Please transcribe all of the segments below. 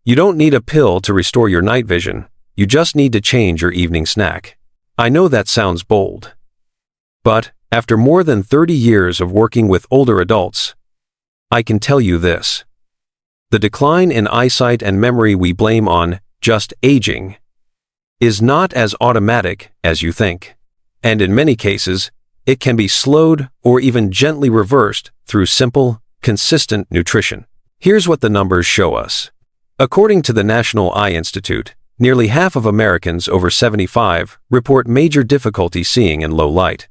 You don't need a pill to restore your night vision, you just need to change your evening snack. I know that sounds bold. But, after more than 30 years of working with older adults, I can tell you this. The decline in eyesight and memory we blame on just aging is not as automatic as you think. And in many cases, it can be slowed or even gently reversed through simple, consistent nutrition. Here's what the numbers show us. According to the National Eye Institute, nearly half of Americans over 75 report major difficulty seeing in low light.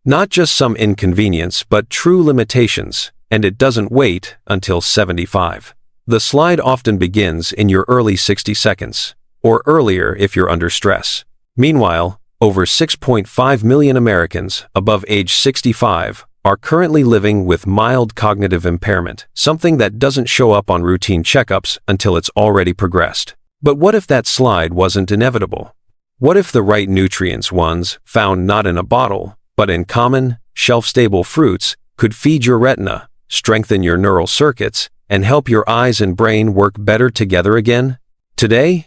Not just some inconvenience, but true limitations, and it doesn't wait until 75. The slide often begins in your early 60 seconds, or earlier if you're under stress. Meanwhile, over 6.5 million Americans above age 65 are currently living with mild cognitive impairment, something that doesn't show up on routine checkups until it's already progressed. But what if that slide wasn't inevitable? What if the right nutrients, ones found not in a bottle, but in common, shelf-stable fruits, could feed your retina, strengthen your neural circuits, and help your eyes and brain work better together again? Today,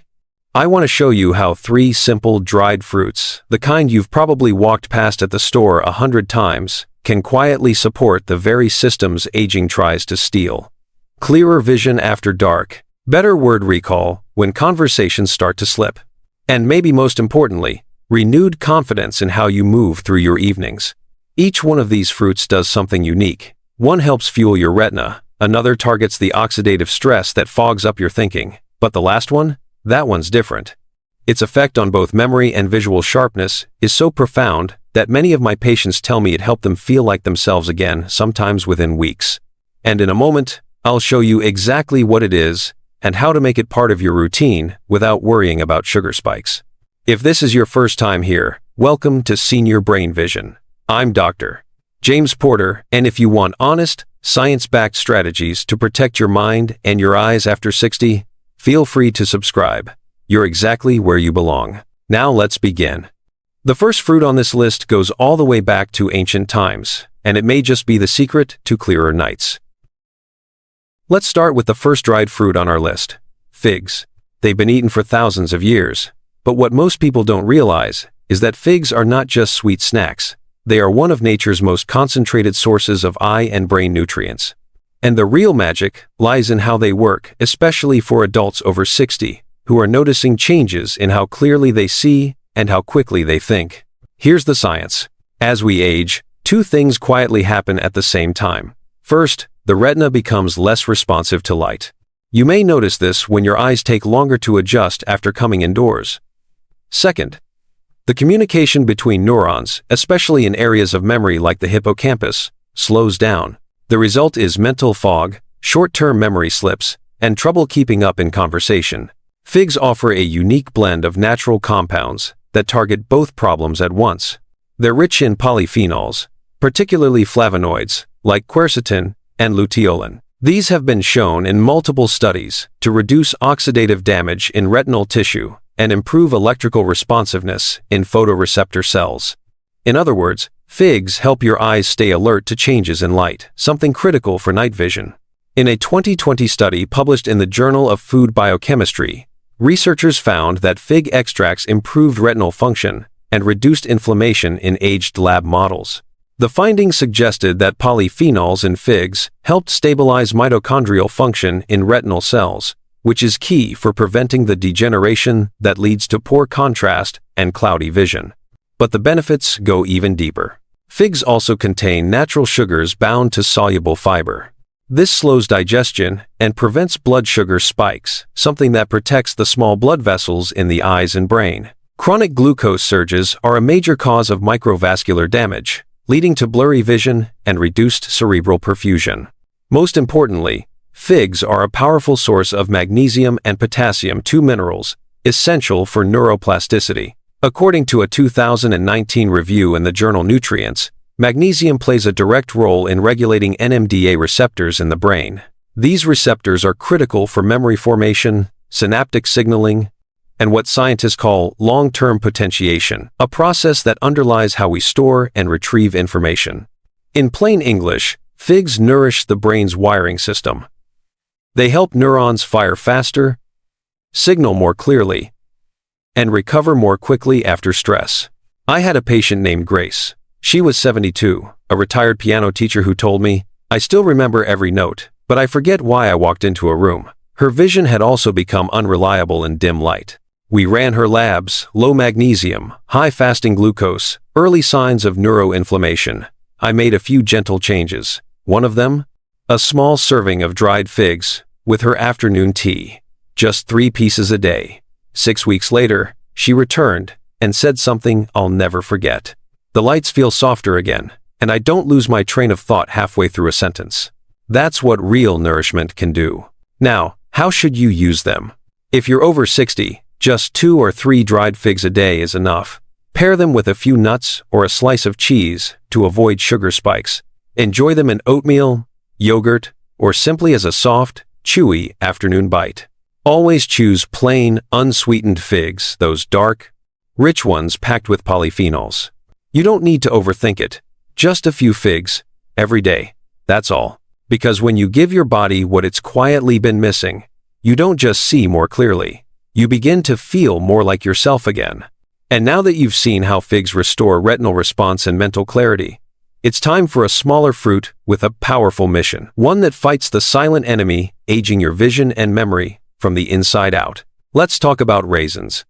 I want to show you how 3 simple dried fruits, the kind you've probably walked past at the store 100 times, can quietly support the very systems aging tries to steal. Clearer vision after dark, better word recall when conversations start to slip, and maybe most importantly, renewed confidence in how you move through your evenings. Each one of these fruits does something unique. One helps fuel your retina, another targets the oxidative stress that fogs up your thinking, but the last one? That one's different. Its effect on both memory and visual sharpness is so profound that many of my patients tell me it helped them feel like themselves again, sometimes within weeks. And in a moment, I'll show you exactly what it is and how to make it part of your routine without worrying about sugar spikes. If this is your first time here, welcome to Senior Brain Vision. I'm Dr. James Porter, and if you want honest, science-backed strategies to protect your mind and your eyes after 60, feel free to subscribe. You're exactly where you belong. Now let's begin. The first fruit on this list goes all the way back to ancient times, and it may just be the secret to clearer nights. Let's start with the first dried fruit on our list, figs. They've been eaten for thousands of years, but what most people don't realize is that figs are not just sweet snacks. They are one of nature's most concentrated sources of eye and brain nutrients. And the real magic lies in how they work, especially for adults over 60, who are noticing changes in how clearly they see and how quickly they think. Here's the science. As we age, 2 things quietly happen at the same time. First, the retina becomes less responsive to light. You may notice this when your eyes take longer to adjust after coming indoors. Second, the communication between neurons, especially in areas of memory like the hippocampus, slows down. The result is mental fog, short-term memory slips, and trouble keeping up in conversation. Figs offer a unique blend of natural compounds that target both problems at once. They're rich in polyphenols, particularly flavonoids, like quercetin and luteolin. These have been shown in multiple studies to reduce oxidative damage in retinal tissue and improve electrical responsiveness in photoreceptor cells. In other words, figs help your eyes stay alert to changes in light, something critical for night vision. In a 2020 study published in the Journal of Food Biochemistry, researchers found that fig extracts improved retinal function and reduced inflammation in aged lab models. The findings suggested that polyphenols in figs helped stabilize mitochondrial function in retinal cells, which is key for preventing the degeneration that leads to poor contrast and cloudy vision. But the benefits go even deeper. Figs also contain natural sugars bound to soluble fiber. This slows digestion and prevents blood sugar spikes, something that protects the small blood vessels in the eyes and brain. Chronic glucose surges are a major cause of microvascular damage, leading to blurry vision and reduced cerebral perfusion. Most importantly, figs are a powerful source of magnesium and potassium, 2 minerals essential for neuroplasticity. According to a 2019 review in the journal Nutrients, magnesium plays a direct role in regulating NMDA receptors in the brain. These receptors are critical for memory formation, synaptic signaling, and what scientists call long-term potentiation, a process that underlies how we store and retrieve information. In plain English, figs nourish the brain's wiring system. They help neurons fire faster, signal more clearly, and recover more quickly after stress. I had a patient named Grace. She was 72, a retired piano teacher who told me, "I still remember every note, but I forget why I walked into a room." Her vision had also become unreliable in dim light. We ran her labs, low magnesium, high fasting glucose, early signs of neuroinflammation. I made a few gentle changes. One of them? A small serving of dried figs, with her afternoon tea. Just 3 pieces a day. 6 weeks later, she returned and said something I'll never forget. "The lights feel softer again, and I don't lose my train of thought halfway through a sentence." That's what real nourishment can do. Now, how should you use them? If you're over 60, just 2 or 3 dried figs a day is enough. Pair them with a few nuts or a slice of cheese to avoid sugar spikes. Enjoy them in oatmeal, yogurt, or simply as a soft, chewy afternoon bite. Always choose plain, unsweetened figs, those dark, rich ones packed with polyphenols. You don't need to overthink it. Just a few figs, every day. That's all. Because when you give your body what it's quietly been missing, you don't just see more clearly. You begin to feel more like yourself again. And now that you've seen how figs restore retinal response and mental clarity, it's time for a smaller fruit with a powerful mission. One that fights the silent enemy, aging your vision and memory from the inside out. Let's talk about raisins.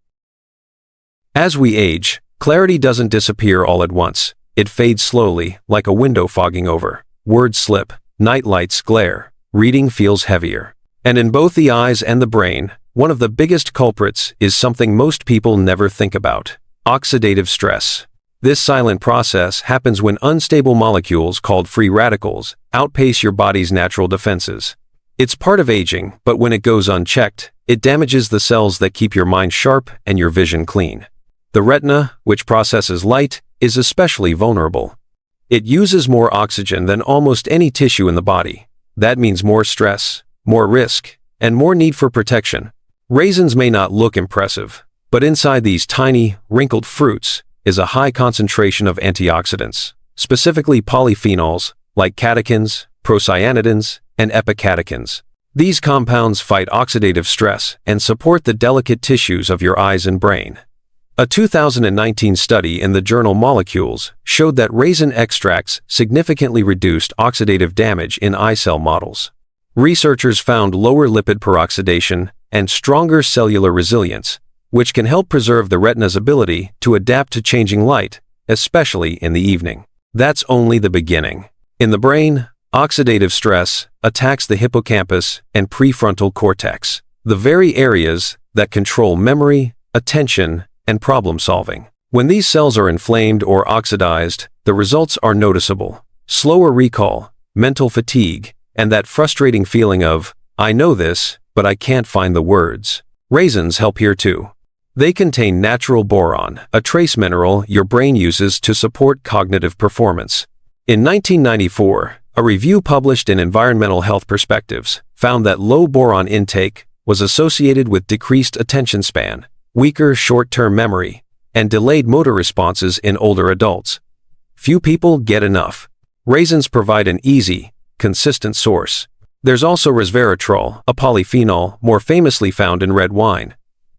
As we age, clarity doesn't disappear all at once. It fades slowly, like a window fogging over. Words slip, night lights glare, reading feels heavier. And in both the eyes and the brain, one of the biggest culprits is something most people never think about: oxidative stress. This silent process happens when unstable molecules called free radicals outpace your body's natural defenses. It's part of aging, but when it goes unchecked, it damages the cells that keep your mind sharp and your vision clean. The retina, which processes light, is especially vulnerable. It uses more oxygen than almost any tissue in the body. That means more stress, more risk, and more need for protection. Raisins may not look impressive, but inside these tiny, wrinkled fruits is a high concentration of antioxidants, specifically polyphenols like catechins, procyanidins, and epicatechins. These compounds fight oxidative stress and support the delicate tissues of your eyes and brain. A 2019 study in the journal Molecules showed that raisin extracts significantly reduced oxidative damage in eye cell models. Researchers found lower lipid peroxidation and stronger cellular resilience, which can help preserve the retina's ability to adapt to changing light, especially in the evening. That's only the beginning. In the brain, oxidative stress attacks the hippocampus and prefrontal cortex, the very areas that control memory, attention, and problem-solving. When these cells are inflamed or oxidized, the results are noticeable: slower recall, mental fatigue, and that frustrating feeling of, "I know this, but I can't find the words." Raisins help here too. They contain natural boron, a trace mineral your brain uses to support cognitive performance. In 1994, a review published in Environmental Health Perspectives found that low boron intake was associated with decreased attention span, weaker short-term memory, and delayed motor responses in older adults. Few people get enough. Raisins provide an easy, consistent source. There's also resveratrol, a polyphenol more famously found in red wine.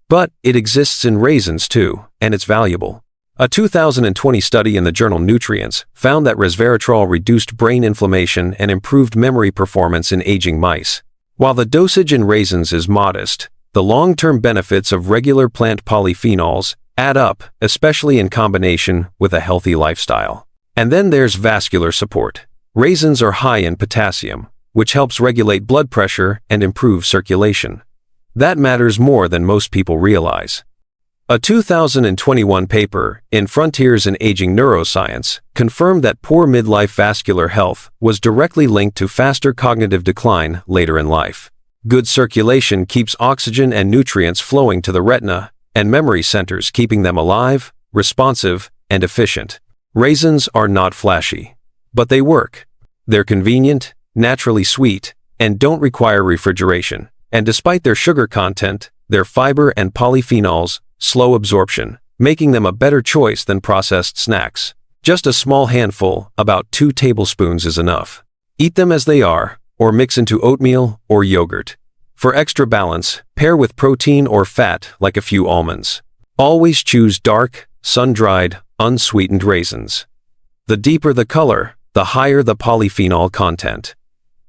But it exists in raisins too, and it's valuable. A 2020 study in the journal Nutrients found that resveratrol reduced brain inflammation and improved memory performance in aging mice. While the dosage in raisins is modest, the long-term benefits of regular plant polyphenols add up, especially in combination with a healthy lifestyle. And then there's vascular support. Raisins are high in potassium, which helps regulate blood pressure and improve circulation. That matters more than most people realize. A 2021 paper in Frontiers in Aging Neuroscience confirmed that poor midlife vascular health was directly linked to faster cognitive decline later in life. Good circulation keeps oxygen and nutrients flowing to the retina and memory centers, keeping them alive, responsive, and efficient. Raisins are not flashy, but they work. They're convenient, naturally sweet, and don't require refrigeration. And despite their sugar content, their fiber and polyphenols slow absorption, making them a better choice than processed snacks. Just a small handful, about 2 tablespoons, is enough. Eat them as they are, or mix into oatmeal or yogurt. For extra balance, pair with protein or fat like a few almonds. Always choose dark, sun-dried, unsweetened raisins. The deeper the color, the higher the polyphenol content.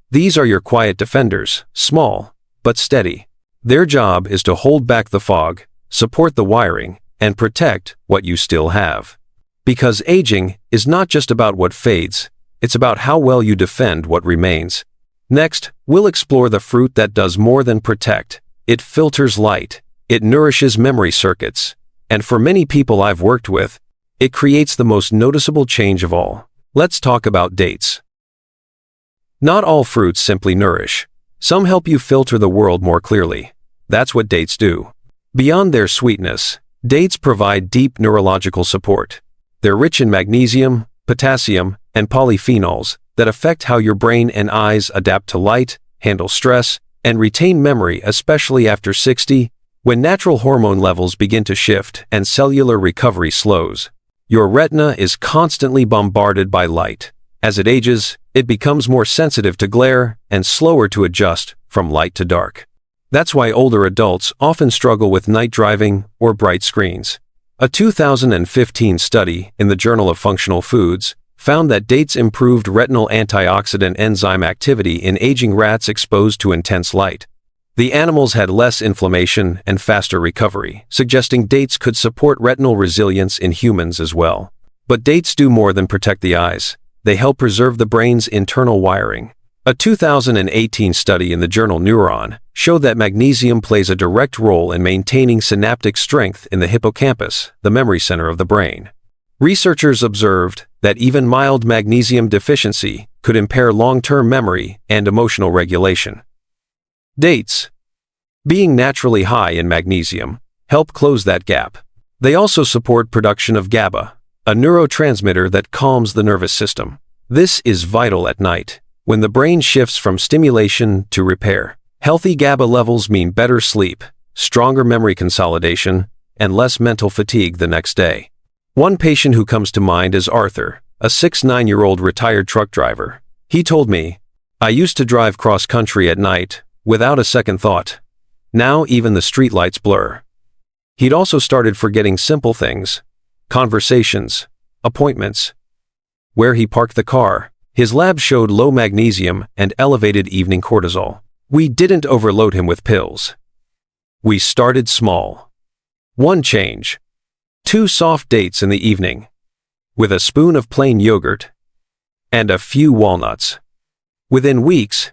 These are your quiet defenders, small, but steady. Their job is to hold back the fog, support the wiring, and protect what you still have. Because aging is not just about what fades, it's about how well you defend what remains. Next, we'll explore the fruit that does more than protect. It filters light, it nourishes memory circuits, and for many people I've worked with, it creates the most noticeable change of all. Let's talk about dates. Not all fruits simply nourish. Some help you filter the world more clearly. That's what dates do. Beyond their sweetness, dates provide deep neurological support. They're rich in magnesium, potassium, and polyphenols that affect how your brain and eyes adapt to light, handle stress, and retain memory, especially after 60, when natural hormone levels begin to shift and cellular recovery slows. Your retina is constantly bombarded by light. As it ages, it becomes more sensitive to glare and slower to adjust from light to dark. That's why older adults often struggle with night driving or bright screens. A 2015 study in the Journal of Functional Foods found that dates improved retinal antioxidant enzyme activity in aging rats exposed to intense light. The animals had less inflammation and faster recovery, suggesting dates could support retinal resilience in humans as well. But dates do more than protect the eyes. They help preserve the brain's internal wiring. A 2018 study in the journal Neuron showed that magnesium plays a direct role in maintaining synaptic strength in the hippocampus, the memory center of the brain. Researchers observed that even mild magnesium deficiency could impair long-term memory and emotional regulation. Dates, being naturally high in magnesium, help close that gap. They also support production of GABA, a neurotransmitter that calms the nervous system. This is vital at night, when the brain shifts from stimulation to repair. Healthy GABA levels mean better sleep, stronger memory consolidation, and less mental fatigue the next day. One patient who comes to mind is Arthur, a 69-year-old retired truck driver. He told me, "I used to drive cross-country at night, without a second thought. Now even the streetlights blur." He'd also started forgetting simple things, conversations, appointments, where he parked the car. His lab showed low magnesium and elevated evening cortisol. We didn't overload him with pills. We started small. One change. 2 soft dates in the evening, with a spoon of plain yogurt and a few walnuts. Within weeks,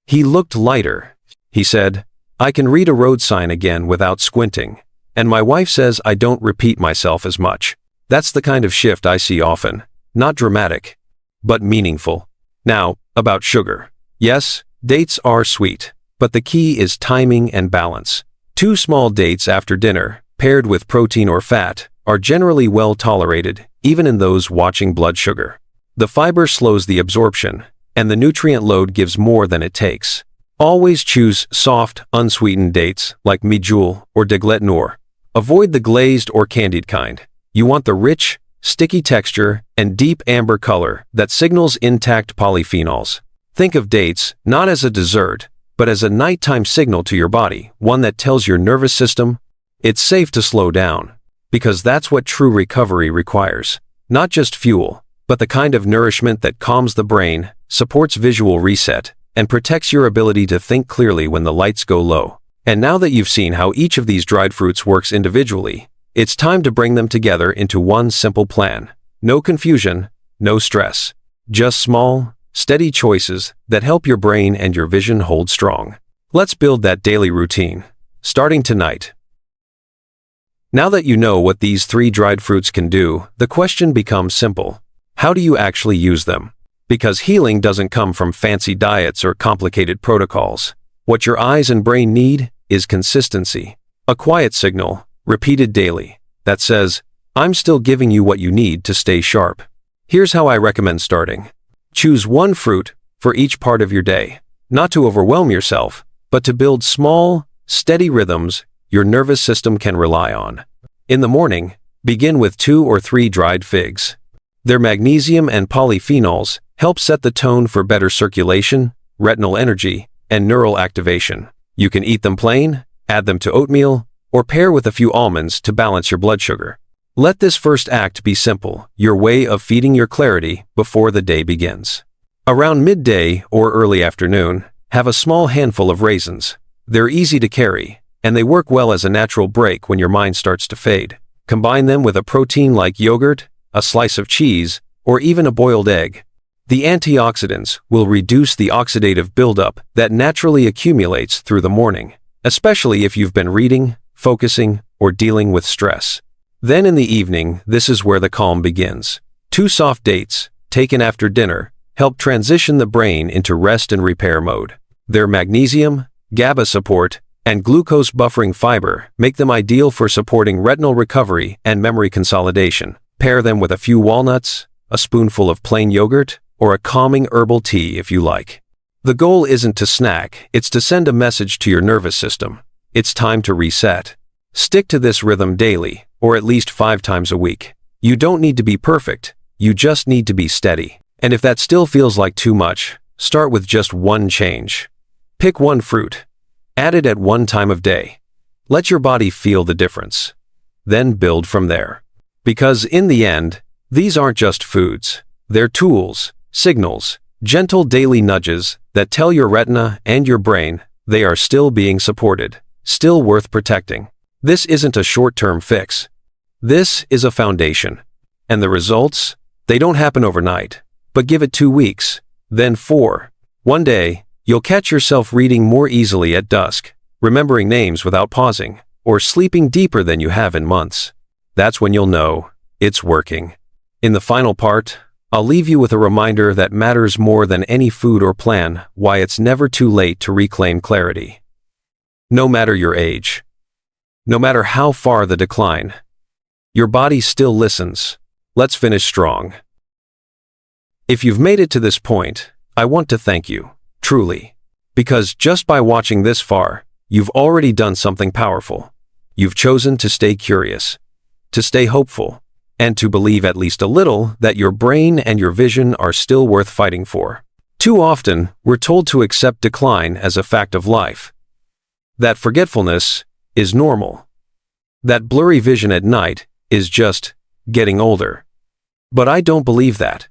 he looked lighter. He said, "I can read a road sign again without squinting, and my wife says I don't repeat myself as much." That's the kind of shift I see often. Not dramatic, but meaningful. Now, about sugar. Yes, dates are sweet, but the key is timing and balance. 2 small dates after dinner, paired with protein or fat, are generally well tolerated, even in those watching blood sugar. The fiber slows the absorption, and the nutrient load gives more than it takes. Always choose soft, unsweetened dates like medjool or deglet noor. Avoid the glazed or candied kind. You want the rich, sticky texture and deep amber color that signals intact polyphenols. Think of dates not as a dessert, but as a nighttime signal to your body, one that tells your nervous system it's safe to slow down, because that's what true recovery requires. Not just fuel, but the kind of nourishment that calms the brain, supports visual reset, and protects your ability to think clearly when the lights go low. And now that you've seen how each of these dried fruits works individually, it's time to bring them together into one simple plan. No confusion, no stress. Just small, steady choices that help your brain and your vision hold strong. Let's build that daily routine, starting tonight. Now that you know what these 3 dried fruits can do, the question becomes simple. How do you actually use them? Because healing doesn't come from fancy diets or complicated protocols. What your eyes and brain need is consistency. A quiet signal, repeated daily, that says, "I'm still giving you what you need to stay sharp." Here's how I recommend starting. Choose 1 fruit for each part of your day. Not to overwhelm yourself, but to build small, steady rhythms your nervous system can rely on. In the morning, begin with 2 or 3 dried figs. Their magnesium and polyphenols help set the tone for better circulation, retinal energy, and neural activation. You can eat them plain, add them to oatmeal, or pair with a few almonds to balance your blood sugar. Let this first act be simple, your way of feeding your clarity before the day begins. Around midday or early afternoon, have a small handful of raisins. They're easy to carry, and they work well as a natural break when your mind starts to fade. Combine them with a protein like yogurt, a slice of cheese, or even a boiled egg. The antioxidants will reduce the oxidative buildup that naturally accumulates through the morning, especially if you've been reading, focusing, or dealing with stress. Then in the evening, this is where the calm begins. 2 soft dates, taken after dinner, help transition the brain into rest and repair mode. Their magnesium, GABA support, and glucose buffering fiber make them ideal for supporting retinal recovery and memory consolidation. Pair them with a few walnuts, a spoonful of plain yogurt, or a calming herbal tea if you like. The goal isn't to snack, it's to send a message to your nervous system. It's time to reset. Stick to this rhythm daily, or at least 5 times a week. You don't need to be perfect, you just need to be steady. And if that still feels like too much, start with just one change. Pick one fruit. Add it at one time of day. Let your body feel the difference. Then build from there. Because in the end, these aren't just foods. They're tools, signals, gentle daily nudges that tell your retina and your brain they are still being supported, still worth protecting. This isn't a short-term fix. This is a foundation. And the results? They don't happen overnight. But give it 2 weeks, then 4. One day, you'll catch yourself reading more easily at dusk, remembering names without pausing, or sleeping deeper than you have in months. That's when you'll know it's working. In the final part, I'll leave you with a reminder that matters more than any food or plan, why it's never too late to reclaim clarity. No matter your age, no matter how far the decline, your body still listens. Let's finish strong. If you've made it to this point, I want to thank you, truly. Because just by watching this far, you've already done something powerful. You've chosen to stay curious, to stay hopeful, and to believe at least a little that your brain and your vision are still worth fighting for. Too often, we're told to accept decline as a fact of life. That forgetfulness is normal. That blurry vision at night is just getting older. But I don't believe that.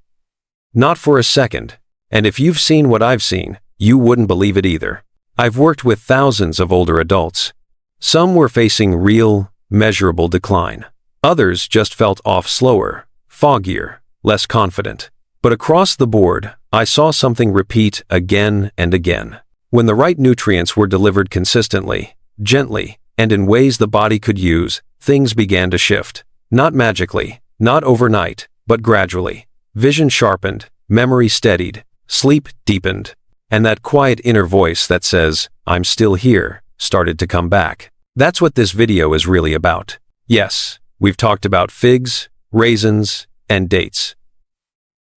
Not for a second. And if you've seen what I've seen, you wouldn't believe it either. I've worked with thousands of older adults. Some were facing real, measurable decline. Others just felt off slower, foggier, less confident. But across the board, I saw something repeat again and again. When the right nutrients were delivered consistently, gently, and in ways the body could use, things began to shift. Not magically, not overnight, but gradually. Vision sharpened, memory steadied, sleep deepened, and that quiet inner voice that says, "I'm still here," started to come back. That's what this video is really about. Yes, we've talked about figs, raisins, and dates.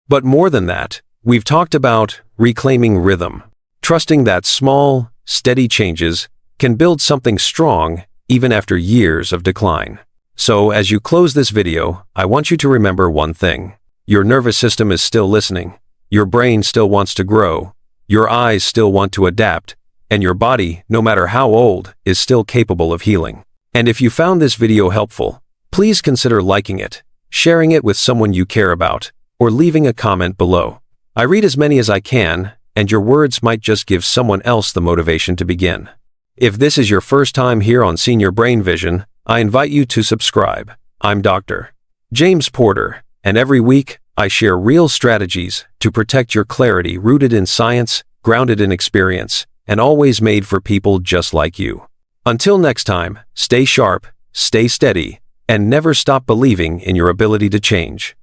But more than that, we've talked about reclaiming rhythm, trusting that small, steady changes can build something strong even after years of decline. So as you close this video, I want you to remember one thing. Your nervous system is still listening. Your brain still wants to grow. Your eyes still want to adapt. And your body, no matter how old, is still capable of healing. And if you found this video helpful, please consider liking it, sharing it with someone you care about, or leaving a comment below. I read as many as I can, and your words might just give someone else the motivation to begin. If this is your first time here on Senior Brain Vision, I invite you to subscribe. I'm Dr. James Porter, and every week, I share real strategies to protect your clarity rooted in science, grounded in experience, and always made for people just like you. Until next time, stay sharp, stay steady, and never stop believing in your ability to change.